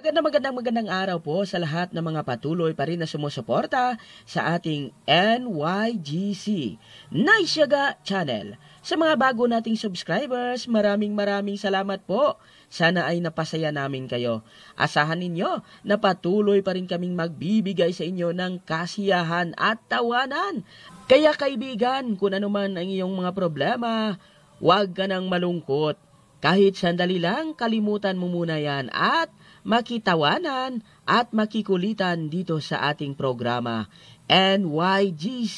Magandang araw po sa lahat ng mga patuloy pa rin na sumusuporta sa ating NYGC Naisyaga Channel. Sa mga bago nating subscribers, maraming salamat po. Sana ay napasaya namin kayo. Asahan ninyo na patuloy pa rin kaming magbibigay sa inyo ng kasiyahan at tawanan. Kaya kaibigan, kung ano man ang iyong mga problema, huwag ka nang malungkot. Kahit sandali lang, kalimutan mo muna yan at makitawanan at makikulitan dito sa ating programa, NYGC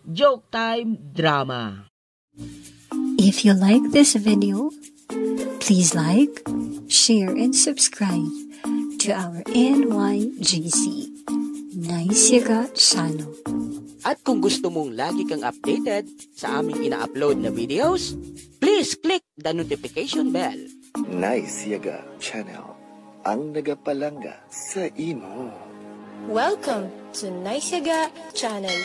Joke Time Drama. If you like this video, please like, share, and subscribe to our NYGC Naisyaga Channel. At kung gusto mong lagi kang updated sa aming ina-upload na videos, please click the notification bell. Naisyaga Channel, ang nagapalanga sa imo. Welcome to Naisyaga Channel,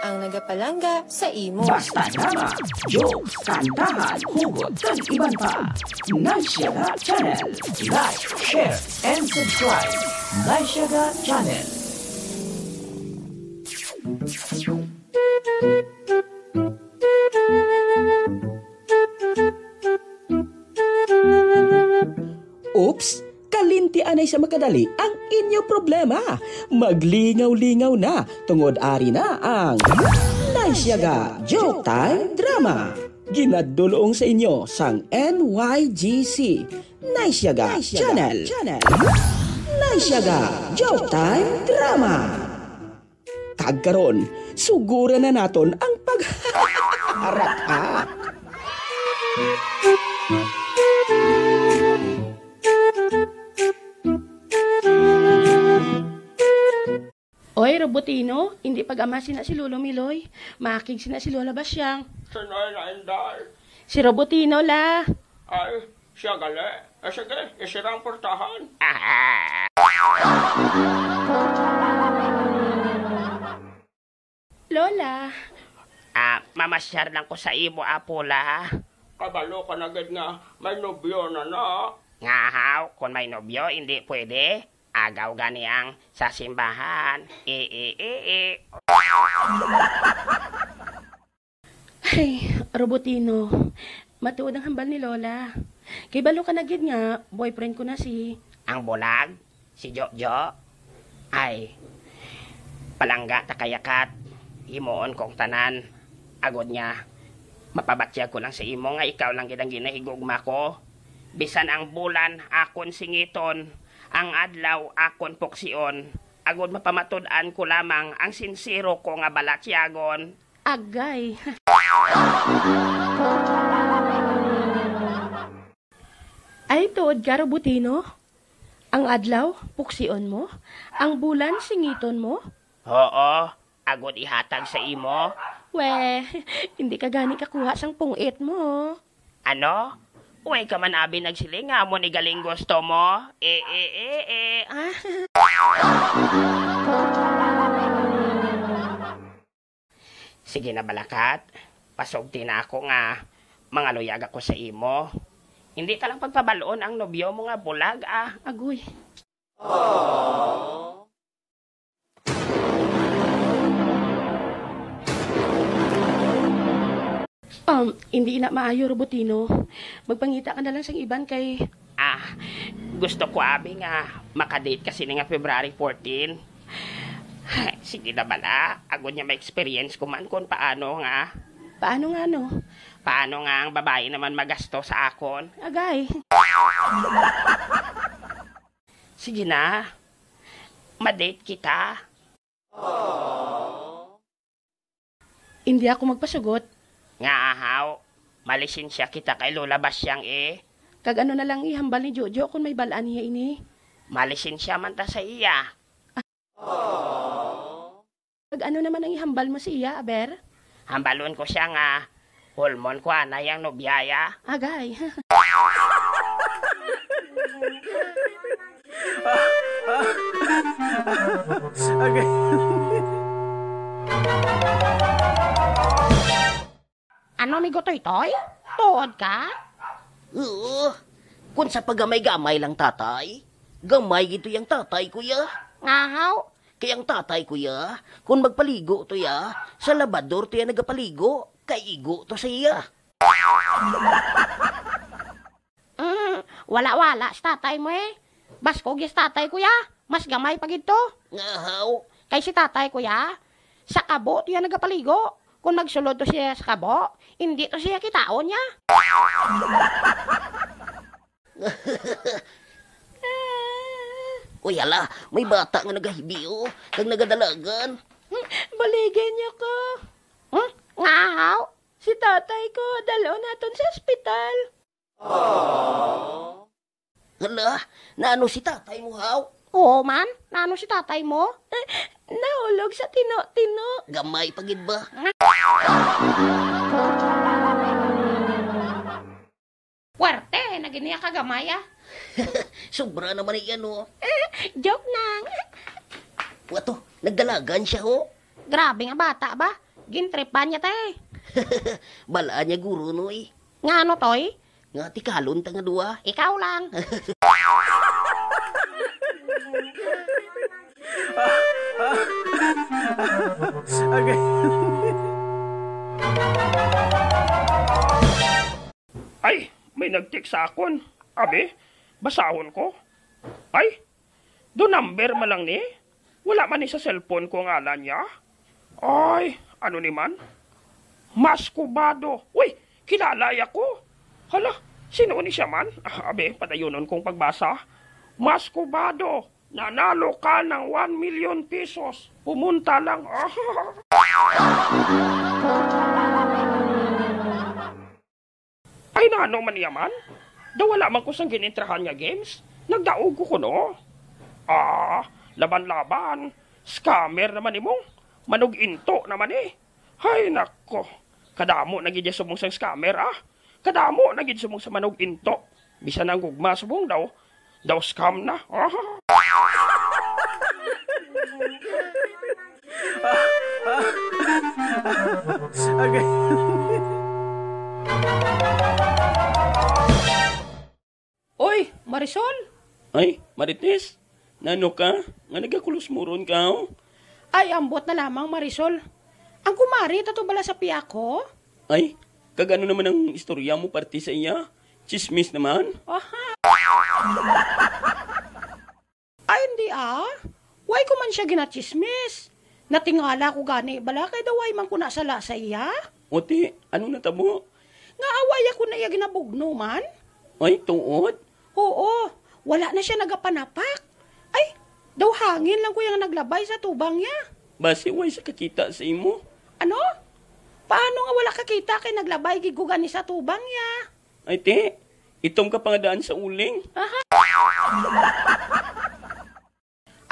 ang nagapalanga sa imo. Basta drama, jokes, kantahan, hugot, at iban pa. Naisyaga Channel. Like, share, and subscribe. Naisyaga Channel. Oops! Kalintian ay sa makadali ang inyo problema. Maglingaw-lingaw na, tungod ari na ang Naisyaga Joke Time Drama. Ginadulong sa inyo sang NYGC Naisyaga Channel. Naisyaga Joke Time Drama. Kagkaron, sugura na naton ang pagharap. Oy, Robotino, hindi pag-amasin na si Lolo Miloy. Makig sina si Lola Basyang. Sanay na indar. Si Robotino la. Ay, siya gali. Sige, isirang portahan. Lola. Mamasyar lang ko sa imo, Apola. Kabalo ka na gid nga may nobyo na na. Ngahaw, kung may nobyo, hindi pwede. Agaw gani ang sa simbahan. Ay, Robotino, matuod ang hambal ni Lola. Kay balo ka na gid nga, boyfriend ko na si... Ang bulag, si Jojo. Ay, palangga takayakat. Himuon kong tanan. Agod niya. Mapabatya ko lang sa imo nga ikaw lang gidang ginahigugma ko. Bisan ang bulan, akon singiton. Ang adlaw, akon puksiyon. Agod mapamatud-an ko lamang ang sinsiro ko nga balatyagon. Agay. Ay, tuod ka, Robotino? Ang adlaw, puksion mo? Ang bulan, singiton mo? Oo, agod ihatag sa imo. We, hindi ka gani kakuha sang pungit mo. Ano? Uy ka man abi nagsiling nga mo ni galing gusto mo. Sige na balakat. Pasugti na ako nga. Mga luyag ako sa imo. Hindi ka lang pagpabaloon ang nobyo mo nga bulag Agoy. Hindi na maayo, Robotino. Magpangita ka na lang sa iban kay... Gusto ko abi nga makadate kasi nga February 14. Sige na bala. Agod niya may experience ko man kung paano nga. Paano nga no? Paano nga ang babae naman magasto sa akon. Agay. Sige na. Madate kita. Hindi ako magpasugot. Nga ahaw, malisensya kita kay Lola Basyang Kag ano na lang ihambal ni Jojo kung may balaan niya ini. Malisensya man ta sa iya. Kag ano naman ang ihambal mo si iya, Aber? Hambalon ko siya nga, hulmon ko na yung nobyaya. Agay. Okay. Ano ni Gotoy-toy? Tuod ka? Oo. Kung sa pagamay-gamay lang, tatay. Gamay gito yung tatay ko ya. Ngahaw. Kaya ang tatay ko ya, kung magpaligo to ya, sa labador to ya nagapaligo, kaigo to siya. Wala-wala sa tatay mo eh. Baskog yung tatay ko ya. Mas gamay pa gito. Ngahaw. Kay si tatay ko ya, sa kabo to ya nagapaligo. Kung magsulod to siya sa kabo, hindi to siya kitaon niya. Uy, ala, may bata nga nagahibi o, kag nagadalagan. Baligyan niya ko. Ngahaw. Si tatay ko, dalaw naton sa ospital. Hala, naano si tatay mo, haw? Oo man, naano si tatay mo? Nahulog sa tino-tino. Gamay pagid ba? Puwerte, naginiya ka gamaya. Sobra naman iyan o. Joke nang. Wato, nagdalagan siya ho. Grabe nga bata ba? Gintripan niya tay. Bala niya guro no eh. Nga ano toy? Nga tikalon ta nga dua. Ikaw lang. Okay. Ay, may nag-text sa akon. Abi, basahon ko. Ay, do number man lang ni. Wala man ni sa cellphone ko ang alan niya. Ay, ano ni man? Mascubado. Uy, kilala ko. Hala, sino ni siya man? Abi, padayonon kong pagbasa. Mascubado, nanalo ka ng 1 million pesos. Pumunta lang. Ay, nano man yaman? Daw wala man ko sang ginintrahan nga games. Nagdaog ko no. Laban-laban. Scammer naman imong. Manog into naman eh. Hay nako. Kadamo nagid sumong sang scammer Kadamo nagid sumong sa manog into. Bisan ang gugma subong daw. Daw scam na. Okay. Oy, Marisol. Ay, Marites. Nano ka? Nga nagakulos muron ka Ay, ambot na lamang Marisol. Ang kumari, tato bala sa piya ko? Ay, kagano naman ang istorya mo parte sa iya? Chismis naman? Ay, hindi Why ko man siya ginachismis? Natingala ko gani, bala kay daway man ko nasala sa iya? Ote, ano natabo? Nga away ako na iya ginabugno man? Ay, tuod? Oo, wala na siya nagapanapak. Ay, daw hangin lang ko yung naglabay sa tubang niya. Basi, way sa kakita sa imo? Ano? Paano nga wala kakita kay naglabay gigugan ni sa tubang niya? Ay, te, itom ka pangadaan sa uling.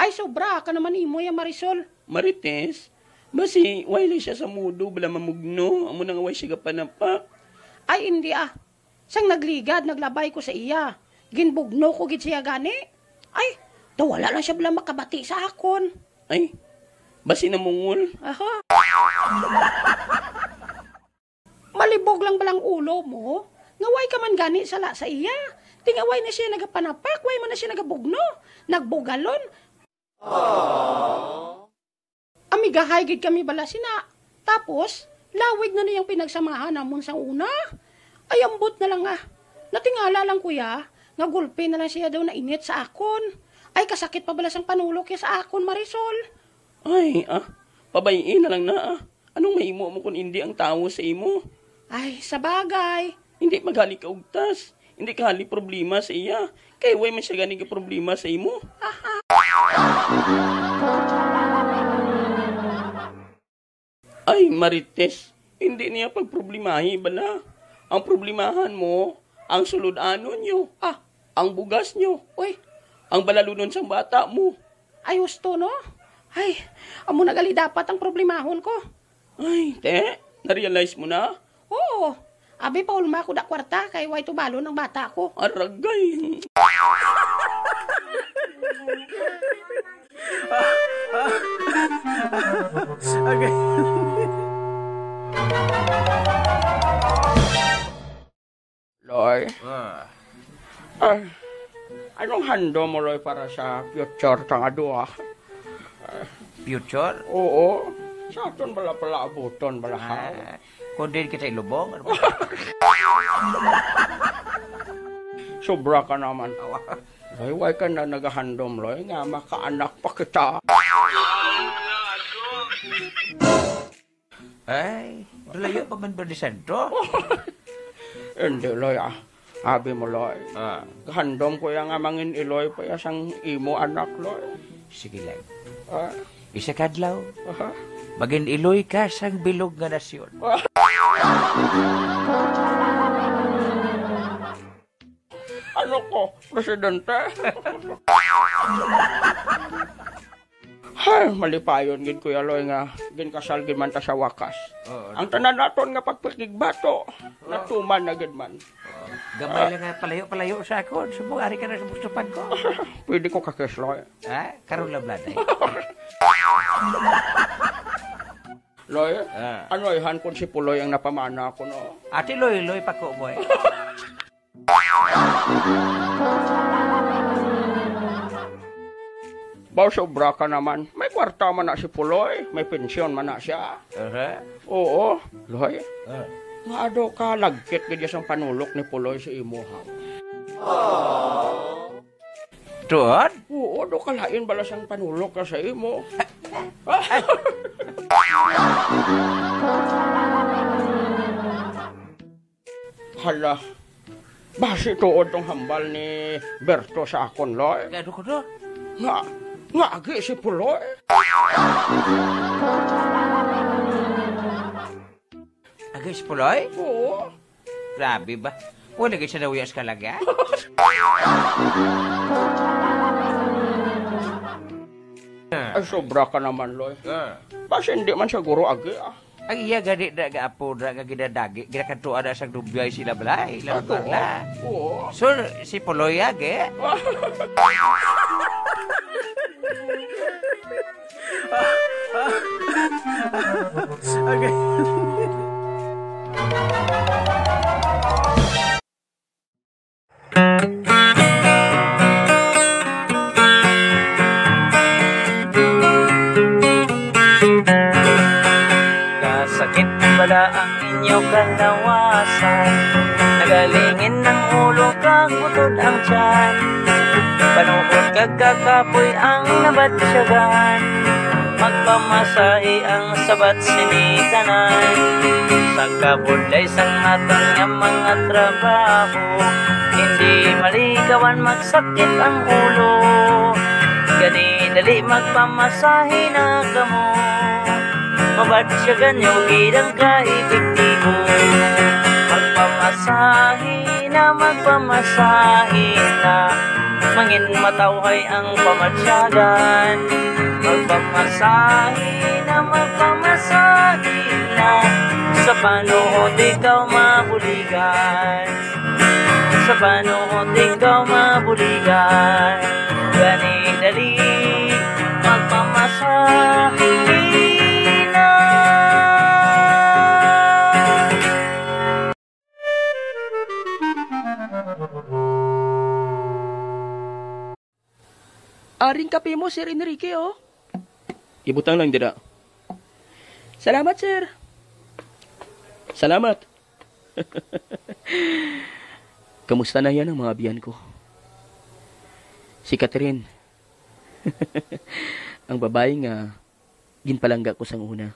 Ay, sobra ka naman imo ya Marisol. Marites, basi, way lang siya sa mudo, bala mamugno, amo nang way siya kapanapak. Ay, hindi Sang nagligad, naglabay ko sa iya. Ginbugno ko gid siya gani. Ay, daw wala lang siya bala makabati sa akon. Ay, basi namungol. Malibog lang balang ulo mo. Ngaway ka man gani sala sa iya. Tingaway na siya nagapanapak, way man na siya nagabugno. Nagbugalon. Amigahay gid kami bala sina. Tapos, lawig na niyang pinagsamahan namon sang una. Ay, ambot na lang Natingala lang kuya, nga gulpe na lang siya daw na init sa akon. Ay, kasakit pa bala sang panulok ya sa akon, Marisol. Ay, pabayin na lang na Anong mahimo mo kung hindi ang tao sa imo? Ay, sa bagay. Hindi maghali ka ugtas. Hindi ka hali problema sa iya. Kaya way man siya gani ka problema sa imo. Ay, Marites, hindi niya pagproblemahi bala. Ang problemahan mo, ang sulod-anon nyo. Ang bugas nyo. Uy, ang balalunon sa bata mo. Ay, husto, no? Ay, amo nagali dapat ang problemahon ko. Ay, te, na-realize mo na? Oo. Abi, paulma ko da kwarta kay way tubalo ng bata ko. Aragay. Okay. Loy. Anong hando mo, Loy, para sa future tanga duha? Future? Oo. Sa aton bala pala abuton bala ka. Kung din kita ilubong. Sobra ka naman. Loy, why ka na nagahandom, Loy? Nga makaanak pa kita. Ay, dalayo pa man ba di sentro? Hindi, Loy, Abi mo, Loy. Handom ko yung amangin iloy pa yasang imo anak, Loy. Sige lang. Ah, Isa kadlaw. aha. Maging iloy ka sang bilog nga nasyon. Ano ko, presidente? Hay, malipayon gid Kuya Loy nga ginkasal gid man ta sa wakas. Ang tanan naton nga pagpakigbato, natuman na gid man. Gamay lang nga palayo-palayo sa ako. Subong ari ka na sa bustupan ko. Pwede ko kakes, Loy. Ha? Karoon lang bladay. Loy, ano ihan kung si Puloy ang napamana ko, no? Ate loy-loy pa ko, boy. Baw sobra ka naman. May kwarta man na si Puloy. May pensyon man na siya. Oo, Loy. Nga do ka lagkit gid sang panulok ni Puloy sa imo ha. Tuod? Oo, do ka lain bala sang panulok ka sa imo. Hala. Basi tuod tong hambal ni Berto sa akon, Loy. Gado ko do? Nga agi si Puloy. Agay si Puloy? Oo. Grabe ba? Wala kayo sa nawiyas ka laga? Ay, sobra ka naman, Loy. Basi hindi man siguro agi, Ang iya gani da gaapo da nga gidadagi. Ginakanto ada sang dubay sila balay. Laban na. Oo. So, si Puloy age. Kasakit bala ang inyong kalawasan, nagalingin ng ulo kag butod ang tiyan. Panuod kag kakapoy ang nabatsyagan, magpamasahe ang sabat sinitanan. Sa kabudlay sang aton nga mga trabaho, hindi malikawan magsakit ang ulo. Gani dali magpamasahe na kamo, mabatsyagan yung gidang kaibigtibo. Magpamasahe na mangin matawhay ang pamatsyagan. Magpamasahe na sa panuhod ikaw mabuligan. Sa panuhod ikaw mabuligan. Gani dali magpamasahe na. Aring kape mo, Sir Enrique, oh. Ibutang lang dira. Salamat, sir. Salamat. Kamusta na yan ang mga biyan ko? Si Catherine. Ang babae nga ginpalangga ko sang una.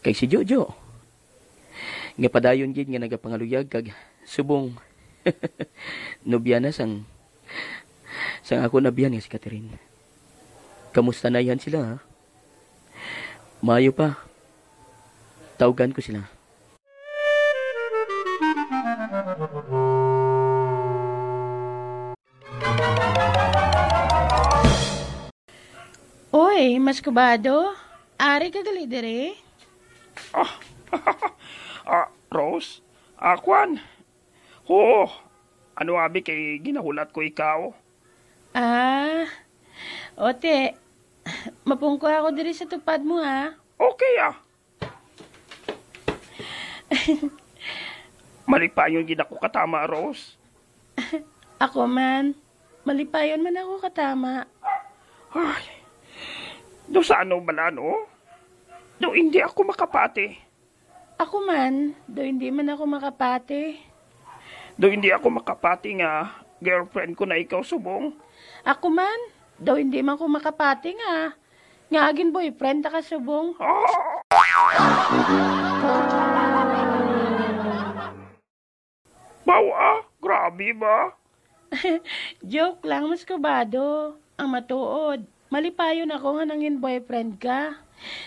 Kay si Jojo. Nga padayon gid nga nagapangaluyag kag subong nobya na sang ako na biyan nga si Catherine. Kamusta na yan sila, ha? Mayo pa. Tawagan ko sila. Oy, mas kubado. Ari ka gali dire. Rose? Kwan? Oo. Ano abi kay ginahulat ko ikaw? Ote, mapungko ako diri sa tupad mo, ha? Okay, Mali pa yung ginako katama, Rose. Ako man. Malipayon man ako katama. Ay, do sa ano bala, no? Do hindi ako makapati. Ako man, do hindi man ako makapati. Do hindi ako makapati nga, girlfriend ko na ikaw subong. Ako man, do hindi man ko makapati nga. Nga agin boyfriend ta ka subong. Bawa, grabe ba? Joke lang, mas kabado. Ang matuod. Malipayon ako nga nangin boyfriend ka.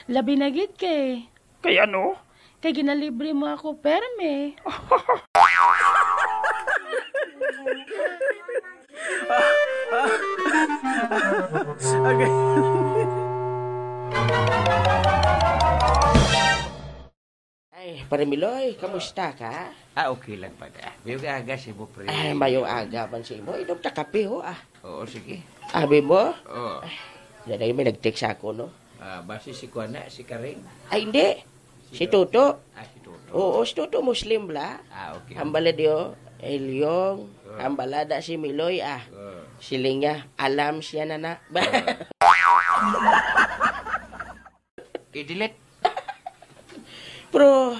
Labi na gid kay. Kaya no? Kay ginalibre mo ako perme. Okay. Ay, Parimiloy, kamusta ka? Okay lang pa da. Mayong aga si mo, pre. Ay, mayong aga man si mo. Inom ta kape, ho, ah. Oo, sige. Abi mo? Oo. Dahil may nag-text ako, no? Basi si Kuana, si Karing. Ay, hindi. Si Toto. Si Toto. Oo, si Toto Muslim la. Okay. Hambala diyo, Elyong, hambalada si Miloy, ah. Siling niya, alam siya na. I-delete. Pero,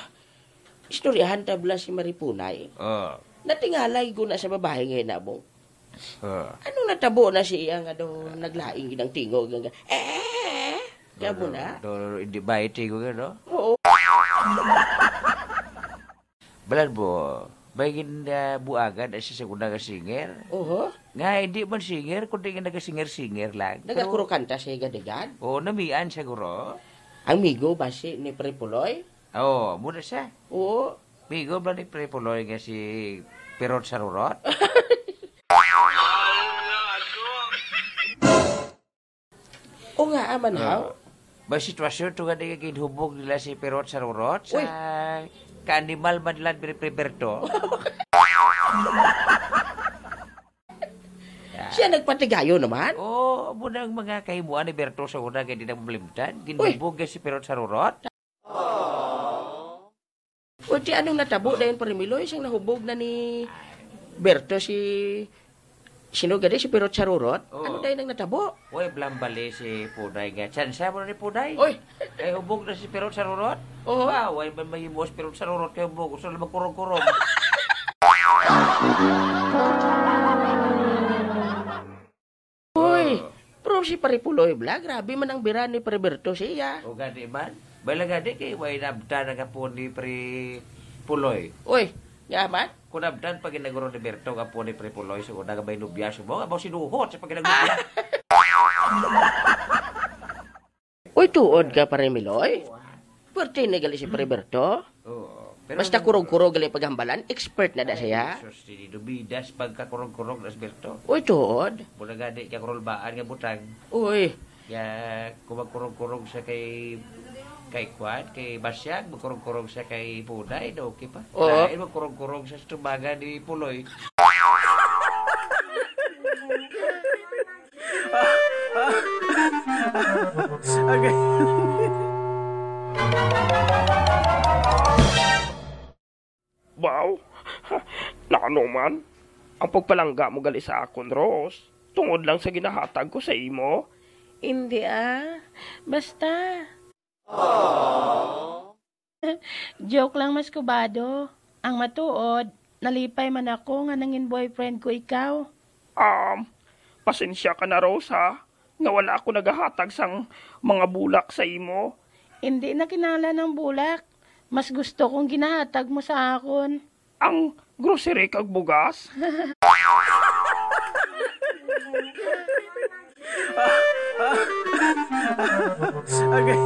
istoryahan tabla si Maripunay. Oo. Natingalay ko na sa babae ngayon na mo. Anong natabo na siya nga daw naglaing ginang tingog nga. Kamo na? Hindi ba itigo ka, no? Oo. Balan mo, bagin buagan ay sa segunda ka singer. Oo. Nga, hindi man singer, kundi nga nagasinger-singer lang. Nagakuro kanta siya gadigad? Oo, namian siguro. Ang migo ba si ni Prepuloy? Oo, muna siya. Oo. Migo ba ni Prepuloy nga si Pirot Sarurot? O nga, aman haw. Ba sitwasyon ito nga di hubog nila si Pirot Sarurot sa ka-animal man nila Preberto. Siya nagpatigayo naman? Oo, muna ang mga kahimuan ni Berto sa una kaya di na malimtan. Ginubog nga si Pirot Sarurot. O di anong natabo dahil Parimiloy siyang nahubog na ni Berto si... Sino gadi si Pirot Sarurot? Ano dahil nang natabo? Uy, blambali si Puday nga. Chansa mo na ni Puday. Uy! Ay, hubog na si Pirot Sarurot. Oo. Wow, ay mahimos Pirot Sarurot kayo hubog. Gusto na magkurong-kurong. Uy! Pero si Paripuloy bla, grabe man ang bira ni Periberto siya. O gadi man? Bala gadi kay way nabda na ka po ni Puloy. Uy! Yaman? Kung nabdan pag ginaguro ni Berto ka po ni Puloy sa una gabay nubya mo, abaw sinuhot sa pag ginaguro. Uy, tuod ka Parimiloy? Pwerte na gali si Periberto? Oo. Basta kurog-kurog gali paghambalan, expert na da siya. Sus, dubidas pagkakurog-kurog na si Berto. Uy, tuod? Muna gadi kaya kurulbaan nga butang. Uy! Kaya kung magkurog-kurog sa kay Kwan, kay Basyag, magkurog-kurog sa kay Puday, okay pa. Oo. Dahil magkurog-kurog sa tubaga ni Puloy. Okay. Wow, nakano man. Ang pagpalangga mo gali sa akon, Rose. Tungod lang sa ginahatag ko sa imo. Hindi Basta. Joke lang mas kubado. Ang matuod, nalipay man ako nga nangin boyfriend ko ikaw. Pasensya ka na, Rose, ha? Nga wala ako nagahatag sang mga bulak sa imo. Hindi na kinala ng bulak. Mas gusto kong ginahatag mo sa akon. Ang grocery kag bugas? Okay.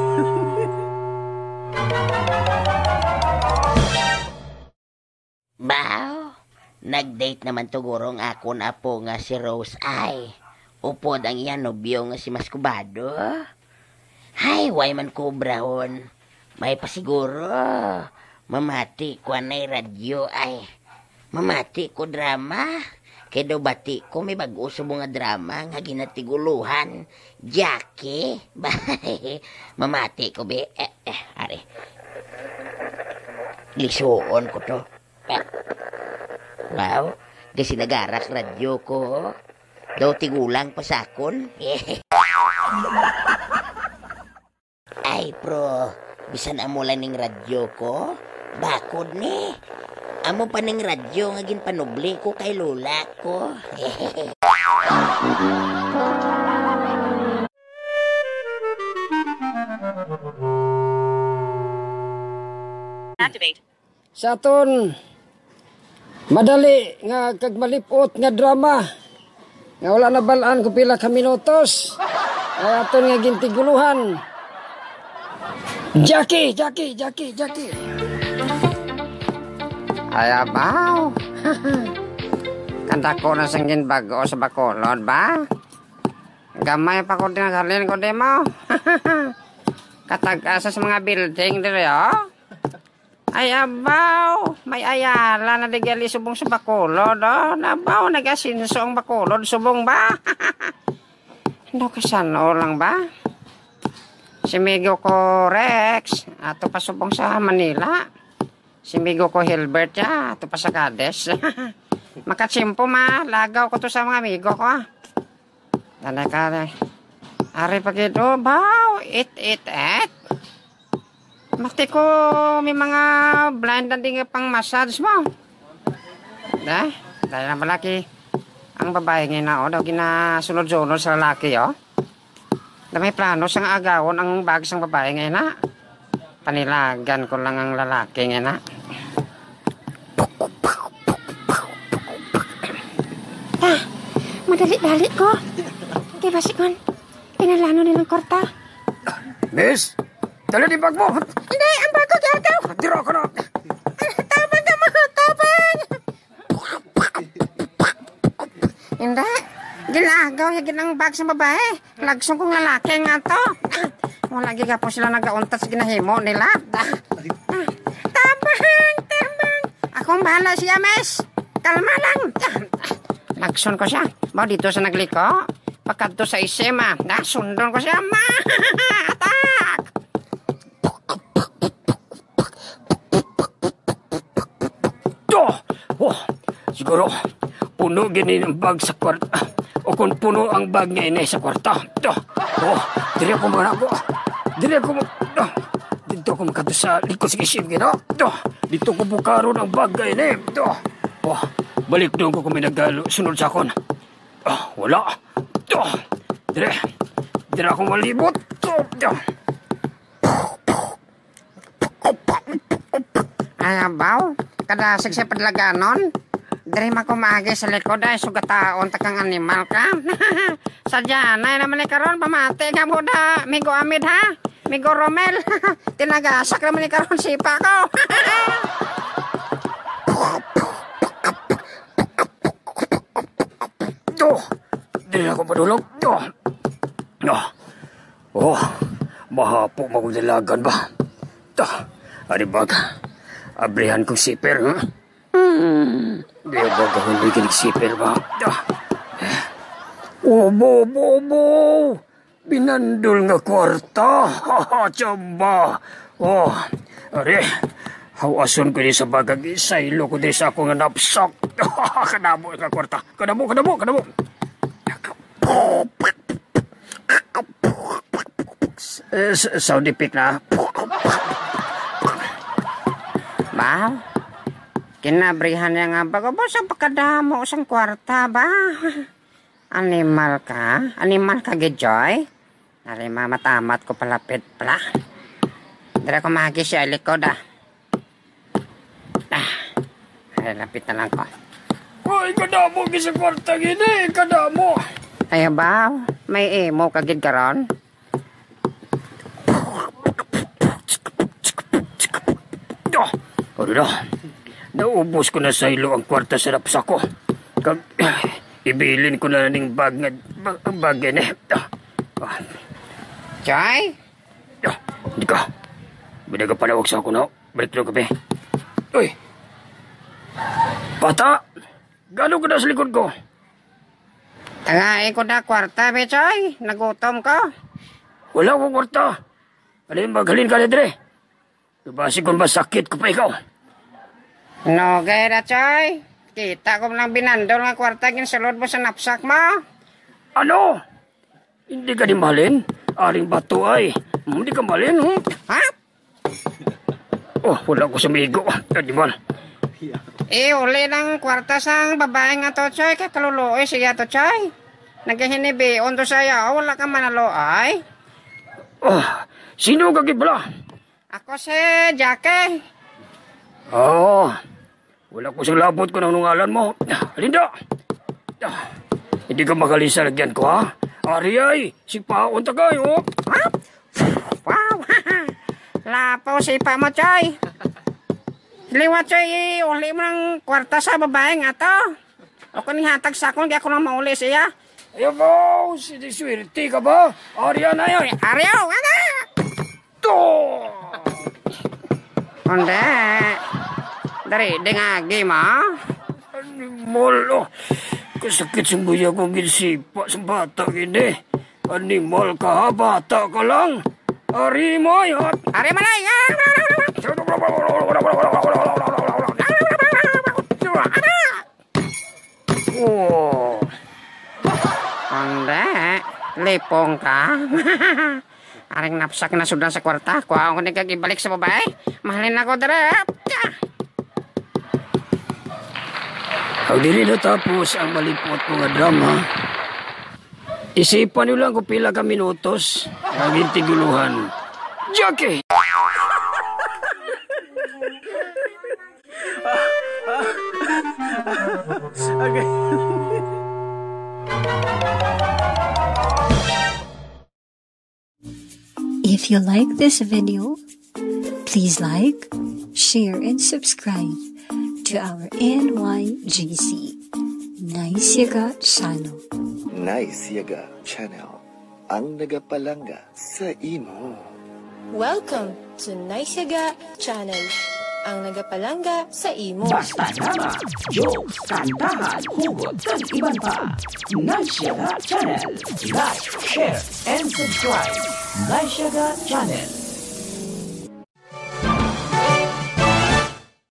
Bao, nag-date naman tugurong ako na po nga si Rose ay. Upod ang iyan nobyo nga si Maskubado. Hay, way man kubrahon. May pasiguro. Mamati ko anay radyo ay. Mamati ko drama. Kaya daw bati ko may bago sa mga drama nga ginatiguluhan. Jackie. Mamati ko be. Ari. Lisuon ko to. Wow. Kasi nagarak radyo ko. Daw tigulang pasakon. Ay, pro. Bisan amo lang ning radyo ko. Bakod ni. Amo pa ning radyo nga ginpanubli ko kay lola ko. Activate. Sa aton madali nga kag malipot nga drama nga wala na balaan ko pila ka minutos ay aton nga gintiguluhan. Jackie. Ayabaw. Kanta ko na sanggin bago sa Bacolod ba? Gamay pa ko din halin ko din mo. Katag-asa sa mga building dire oh. Ayabaw. May ayala na digali subong sa Bacolod oh. Nabaw nag-asinso ang Bacolod subong ba? Ano kasano lang ba? Si Migo ko Rex ato pa subong sa Manila. Si Migo ko Hilbert ya ato pa sa Cades. Makatsimpo ma, lagaw ko to sa mga amigo ko. Tanay ka rin. Ari pa gito, baw, 888. Mati ko may mga blind na din pang massage mo. Dahil na malaki. Ang babae ngayon na, daw ginasunod-sunod sa lalaki, may plano siyang agawon ang bag sang babae ngayon na. Panilagan ko lang ang lalaki ngayon na. Madali-dali ko. Diba sikon? Pinalano nilang korta. Miss, dali di bag mo. Hindi, ang bag ko gagaw. Tira ko na. Tabang ka mo, tabang. Hindi. Ginagaw yung ginang bag sa babae. Lagsong kong lalaki nga to. Wala giga po sila nag-auntat sa ginahimo nila. Tabang. Akong bahala siya, miss. Kalma lang. Lagson ko siya. Ba dito sa nagliko. Pagkadto sa isema. Nasundon ko siya. Ma! Atak! Siguro, puno gini ang bag sa kwarta. O kung puno ang bag niya inay sa kwarta. Dili ako mga ako. Dito ako makadto sa likod sa isim gino. Dito ko bukaron ang bag ngayon balik doon ko kung may nagsunod sa akon. Wala. Dire ako malibot. Ayabaw. Kadasig sa padlaganon. Dire makumagi sa likod ay sugataon takang animal ka. Sadya na naman karon pamati ka mo da. Migo Amid ha. Migo Romel. Tinagasak naman karon sipa ko. Dili ako madulog. Mahapo magdalagan ba? Ari bag. Abrihan kong siper. Di ba gawin may siper ba? Bobo! Binandol nga kwarta. Tsamba. Ari. Hawason ko din sa bagag. Saylo ko din sa akong napsak. Kadamo nga kwarta. Kadamo. Sound effect na. Ba? Kinabrihan niya nga ba? Ba sa pagkadamo sang kwarta ba? Animal ka? Animal ka, Gijoy? Nari mamatamat ko palapit pala. Dara ko magi siya likod Ay, lapit na lang ko. Ay, kadamo sa kwarta gini. Kadamo. Ay, ba? May emo kagid karon? Ano na? Naubos ko na sa ilo ang kwarta sa napsa ko. Ibilin ko na ning bag yan Joy? Hindi ka. Binaga panawag sa ako na. Balik na kape. Uy! Bata! Gano'n ka na sa likod ko? Tangain ko na kwarta, Bechoy. Nagutom ko. Wala akong kwarta. Alin maghalin ka na dire. Nabasi kung ba sakit ko pa ikaw. No, gaya na, Choy. Kita ko lang binandol nga kwarta ginsulod mo sa napsak mo. Ano? Hindi ka di mahalin? Aring bato ay. Hindi ka mahalin, Ha? Oh, wala ko sa migo. Di mal. Uli ng kwarta sang babae nga to, Choy. Kaya kaluluoy siya to, Choy. Naghihinibi, ondo saya, wala ka manalo ay. Oh, sino ka gibla? Ako si Jackie. Oh, wala ko sa labot ko ng nungalan mo. Linda! Hindi ka makalisa lagyan ko, ha? Ari ay, si Paon tagayo. Ha? Wow! Lapaw si pa mo, Choy. Liwat, Choy, uli mo ng kwarta sa babae nga to. O kung hatag sa akong, di ako lang mauli siya. Ayaw po, swerte ka ba? Arya na yan. Arya, wala! To! Hindi. Dari, di nga, game, ha? Animal, oh. Kasakit sa buya kong ginsipa sa bata gini. Animal ka ha, bata ka lang. Ari mo, yun. Ari mo na, yan! Oh. Hindi. Lipong ka. Aring napsak na sudan sa kwarta. Kung ako nagkagibalik sa babae, mahalin ako darap. Ang dili na tapos ang malipot ko nga drama. Isipan nyo lang kung pila ka minutos ang intiguluhan. Jackie! Okay. If you like this video, please like, share, and subscribe to our NYGC Nice Yaga channel. Nice Yaga Channel, ang nagapalanga sa imo. Welcome to Nice Yaga Channel, ang nagapalanga sa imo. Basta drama, jokes, kantahan, hugot, kag iban pa. Nice Yaga Channel. Like, share, and subscribe. Nice Yaga Channel.